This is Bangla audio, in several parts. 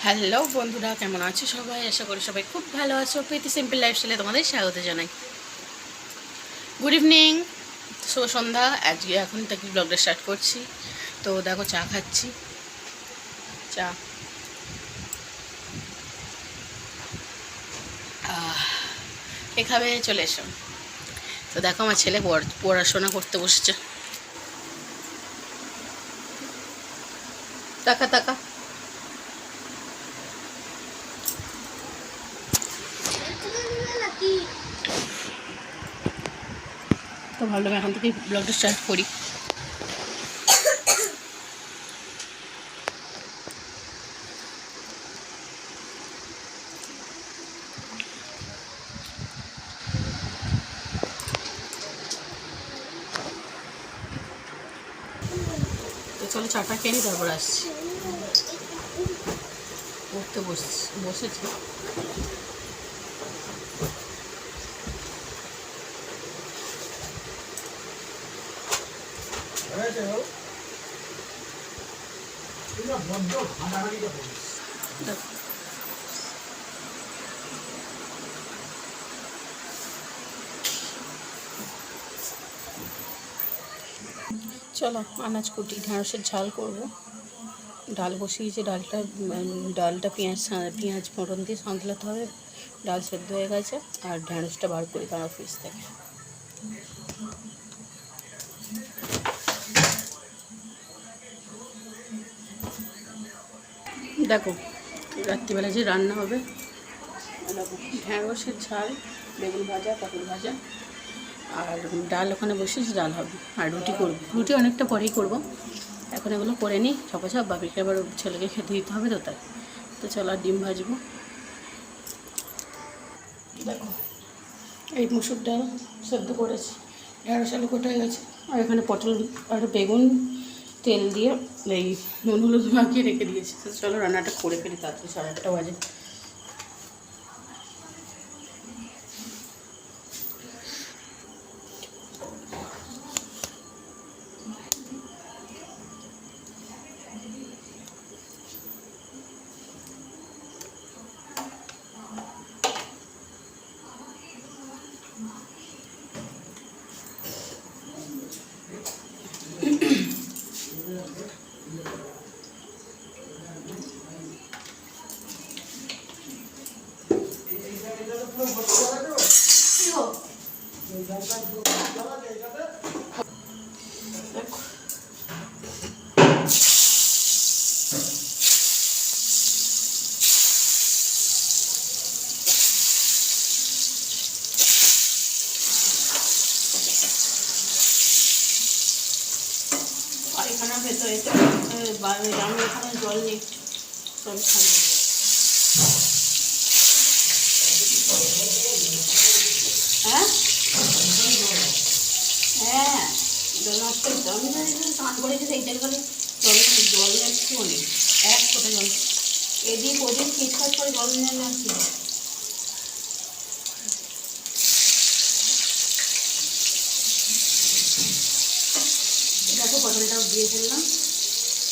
হ্যালো বন্ধুরা, কেমন আছো সবাই? আশা করি সবাই খুব ভালো আছো। প্রীতি সিম্পল লাইফস্টাইলে তোমাদের স্বাগত জানাই। গুড ইভিনিং, শুভ সন্ধ্যা। আজকে এখন থেকে ব্লগটা স্টার্ট করছি। তো দেখো, চা খাচ্ছি। চা কে খাবে? চলে এসো। তো দেখো, আমার ছেলে পড়াশোনা করতে বসেছে। টাকা টাকা তো ভাবলাম এখন থেকে ব্লগটা স্টার্ট করি। তো চলো, চাটা খেয়ে নি, তারপর আসছি। পড়তে বসেছি। চলো, আনাজ কুটি, ঢেঁড়সের ঝাল করব। ডাল বসিয়েছি, ডালটা পেঁয়াজ ফোড়ন দিয়ে সাঁতলাতে হবে। ডাল সেদ্ধ হয়ে গেছে, আর ঢেঁড়সটা বার করি কারণ ফ্রিজ থেকে। দেখো, রাত্রিবেলা যে রান্না হবে, দেখো, ঢেঁড়সের ঝাল, বেগুন ভাজা, পটল ভাজা, আর ডাল ওখানে বসিয়েছি, ডাল হবে। আর রুটি করব, রুটি অনেকটা পরেই করব। এখন এগুলো করে নিই সব বাপিকে আবার ছেলেকে খেতে দিতে হবে, তো তাই। তো চলো, আর ডিম ভাজবো। দেখো, এই মুসুর ডাল সেদ্ধ করেছি, ঢেঁড়স আলু কোটা গেছে, আর এখানে পটল আর বেগুন তেল দিয়ে এই নুন হলুদ মাখিয়ে রেখে দিয়েছি। তো চলো, রান্নাটা করে ফেলি তাড়াতাড়ি, 8:30 বাজে। পায়খানার ভেতরে আমি এখানে জল নেই, জল খাই। হ্যাঁ হ্যাঁ, জল নষ্ট হচ্ছে। আমি স্নান করেছি, সেই জল জল একটু নেই, এক ফোটা জল। এদিক ওদিক ঠিকঠাক করে জল নিয়ে যাচ্ছি। দেখো, পটলটাও দিয়ে ফেললাম।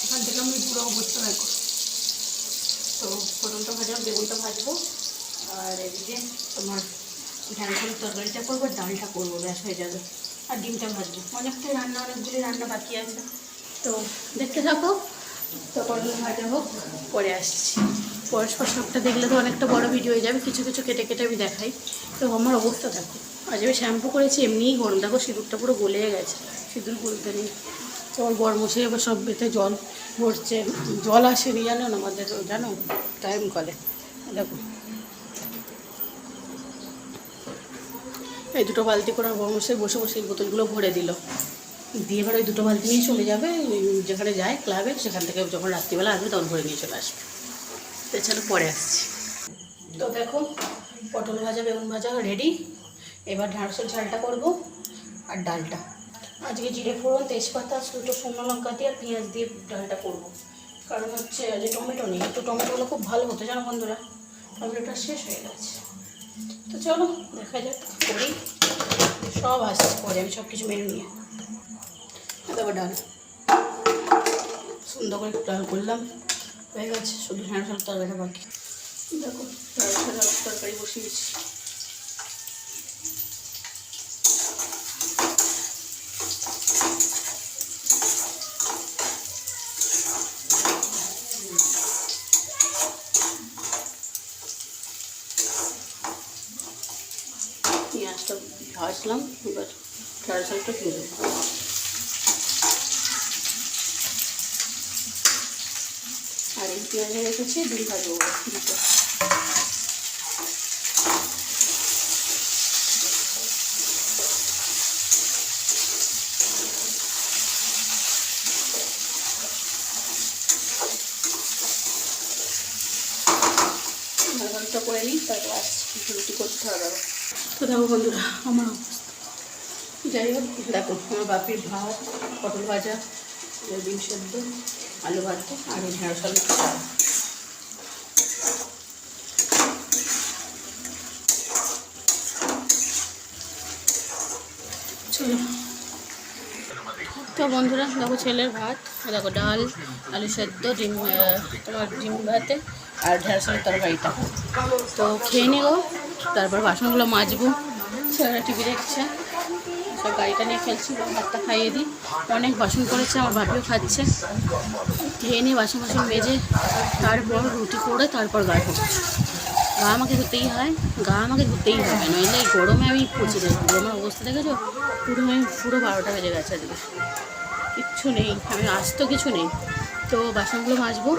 এখান থেকে আমি পুরো অবস্থা দেখো। তো পটলটা ভাজবো, বেগুনটা ভাজবো, আর এদিকে তোমার ঢ্যাঁড়সের তরকারিটা করবো, ডালটা করবো, ব্যাস হয়ে যাবে। আর ডিমটা ভাজবো। অনেকগুলি রান্না বাকি আছে, তো দেখতে থাকো। তো পটল ভাজা হোক, পরে আসছি। পরস্পর সবটা দেখলে তো অনেকটা বড় ভিডিও হয়ে যাবে, কিছু কিছু কেটে কেটে আমি দেখাই। তো আমার অবস্থা দেখো, আজ আমি শ্যাম্পু করেছি, এমনিই গরম। দেখো, সিঁদুরটা পুরো গলে গেছে, সিঁদুর গলতে নেই। তো আমার বর মশাই এবার সব বেতে জল ভরছে। জল আসেনি, জানো না আমাদের, জানো, টাইম কলে। দেখো, এই দুটো বালতি করে আমার বর মশাই বসে বসে এই বোতলগুলো ভরে দিল। দিয়ে এবার ওই দুটো বালতি নিয়ে চলে যাবে, যেখানে যায় ক্লাবে, সেখান থেকে যখন রাত্রিবেলা আসবে তখন ভরে নিয়ে চলে আসবে। তো চলো, পরে আসছি। তো দেখো, পটল ভাজা বেগুন ভাজা রেডি। এবার ঢ্যাঁড়সের ঝালটা করব, আর ডালটা আজকে জিরে ফোড়ন, তেজপাতা, দুটো শুকনো লঙ্কা দিয়ে আর পেঁয়াজ দিয়ে ডালটা করব। কারণ হচ্ছে যে টমেটো নেই, একটু টমেটোগুলো খুব ভালো হতো, জানো বন্ধুরা, টমেটোটা শেষ হয়ে গেছে। তো চলো, দেখা যাক, করি। সব আসছে পরে, আমি সব কিছু মেনু নিয়ে। তারপর ডাল সুন্দর করে ডাল করলাম, হয়ে গেছে, শুধু ঢ্যাঁড়স আলুর তরকারিটা বাকি। দেখো ঢ্যাঁড়স আলুর তরকারি বসিয়েছি। পেঁয়াজটা ভাজলাম, এবার ঢ্যাঁড়স আলুটা দিয়ে দেবো। আর এই পেঁয়াজে রেখেছি ডিম ভাজবো দুটো। ভাজা করে নিই, তারপর আসছি রুটি করতে হবে। তো দেখো বন্ধুরা আমার অবস্থা, যাই হোক দেখো আমার বাপির ভাত, পটল ভাজা, ডিম সেদ্ধ, আলু ভাজা আর এই ঢেঁড়স আলু। চলো তো বন্ধুরা দেখো ছেলের ভাত, দেখো ডাল, আলু সেদ্ধ, ডিম, তোমার ডিম ভাতে আর ঢেঁড়স আলুর তরকারিটা। তো খেয়ে নিও, তারপর বাসনগুলো মাজবো। ছেলেরা টিভি দেখছে, সব গাড়িটা নিয়ে খেলছি, ভাতটা খাইয়ে দিই। অনেক বাসন করেছে, আমার ভাবিও খাচ্ছে। খেয়ে নিয়ে বাসন মেজে তারপর রুটি করে তারপর গা ধোবো। গা আমাকে ধুতেই হয়, নইলে এই গরমে আমি পচে যাই। গরমের অবস্থা দেখেছো, পুরো 12টা বেজে গেছে আজকে, কিচ্ছু নেই, আমি আজ তো কিছু নেই। তো বাসনগুলো মাজবো,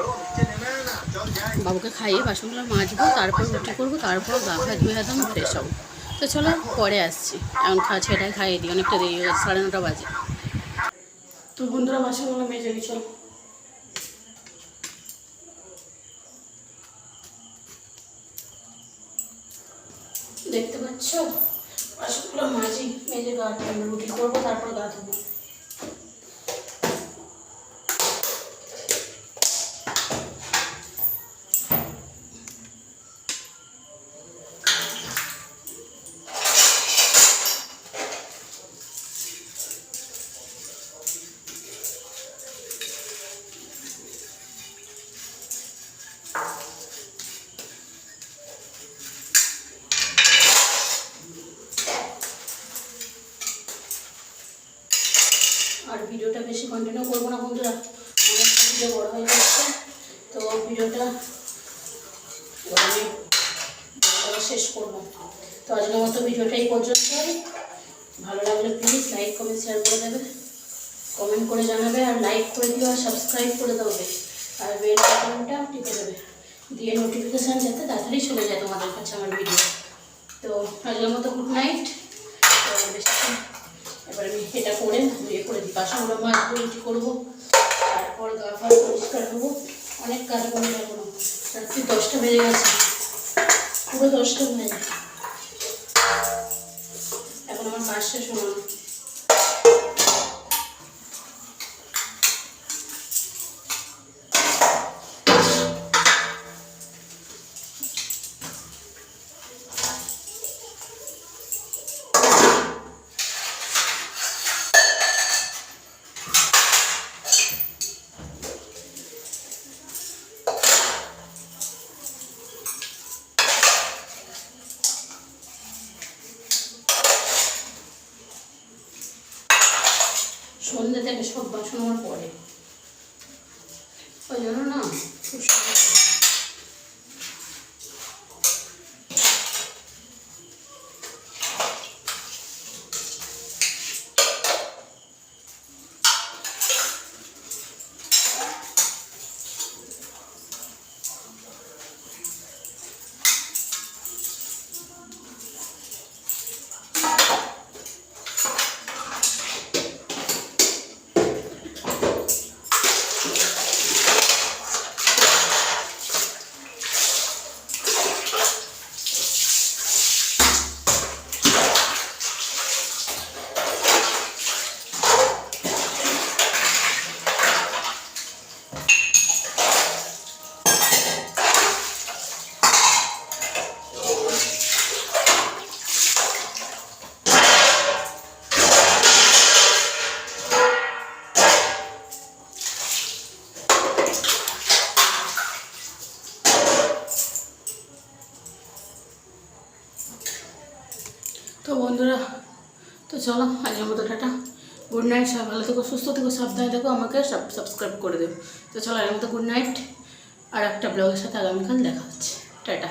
বাবুকে খাইয়ে বাসনগুলো মাজবো, তারপর রুটি করবো, তারপর গা ধুয়ে একদম ফ্রেশ হবো। তো চলো পরে আসছি, এখন ছেলেটাই খাইয়ে দিই, অনেকটা দেরি হয়ে গেছে, 9:30 বাজে। তো বন্ধুরা বাসনগুলো মেজে নিই, চলো। দেখতে পাচ্ছ বাসনগুলো মেজে গা রুটি করবো, তারপর গা ধুবো। আর ভিডিওটা বেশি কন্টিনিউ করবো না বন্ধুরা, অনেকটা ভিডিও বড় হয়ে যাচ্ছে। তো ভিডিওটা শেষ করবো। তো আজকের মতো ভিডিওটা এই পর্যন্তই। ভালো লাগলে প্লিজ লাইক কমেন্ট শেয়ার করে দেবে, কমেন্ট করে জানাবে, আর লাইক করে দিও, আর সাবস্ক্রাইব করে দেবে, আর বেল বাটনটা টিপে দেবে, দিয়ে নোটিফিকেশান যাতে তাড়াতাড়ি চলে যায় তোমাদের কাছে আমার ভিডিও। তো আজকের মতো গুড নাইট। তো বেশি এবার আমি এটা করে করে দিই, বাসনগুলো মাজবো, রুটি করবো, তারপর গা ফা পরিষ্কার হবো। অনেক কাজ করে যাবো, রাত্রি 10টা বেজে গেছে, পুরো 10টা বেজে, এখন আমার কাজ শেষ হলো না। সন্ধ্যে থেকে সব বাসন আমার পরে, ওই জন্য না খুব সমস্যা। তো বন্ধুরা, তো চলো আজকের মতো টাটা, গুড নাইট। সবাই ভালো থেকো, সুস্থ থেকো, সাবধানে থেকো, আমাকে সাবস্ক্রাইব করে দেবো। তো চলো আজকের মতো গুড নাইট, আর একটা ব্লগের সাথে আগামীকাল দেখা হচ্ছে। টাটা।